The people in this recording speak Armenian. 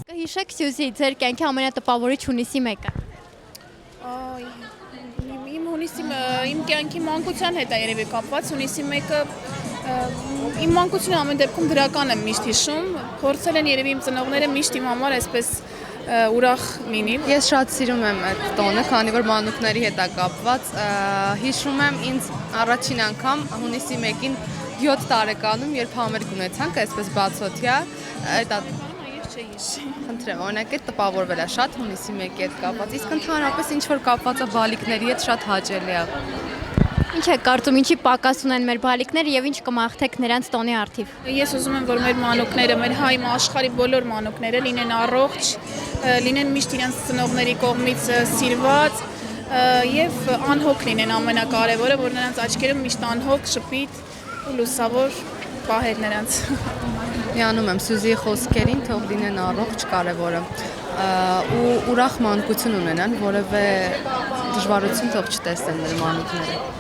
Կհիշեք Սյուզի, ձեր կյանքի ամենատպավորիչ հունիսի մեկը։ Իմ կյանքի մանկության հետ է երևի կապված, հունիսի մեկը իմ մանկությունը ամեն դեպքում դրական եմ միշտ հիշում, փորձել են երևի իմ ծնողները միշտ իմ համար այսպես ուրախ լինի։ Ես շատ սիրում եմ այդ տոնը, քանի որ մանուկների հետ է կապված, հիշում եմ ինձ առաջին անգամ հունիսի 1-ին 7 տարեկանում, երբ համերգ ունեցանք, այսպես բացօթյա, Խնդրեմ, օրինակ այդ տպավորվել է շատ հունիսի 1-ի հետ կապված, իսկ ընդհանրապես ինչ որ կապված է բալիկների հետ շատ հաճելի է։ Ինչ է կարծում, ինչի պակաս ունեն մեր բալիկները եւ ինչ կմաղթեք նրանց տոնի առթիվ։ Ես ուզում եմ, որ մեր մանուկները, մեր հայ աշխարհի բոլոր մանուկները լինեն առողջ, լինեն միշտ իրենց ծնողների կողմից սիրված եւ անհոգ լինեն ամենակարևորը, որ նրանց աչքերում միշտ անհոգ, շփիտ ու լուսավոր պահեր նրանց։ Միանում եմ Սյուզիի խոսքերին, թող լինեն առողջ կարևորը ու ուրախ մանկություն ունենան, որևէ դժվարություն թող չտեսնեն մեր մանուկները։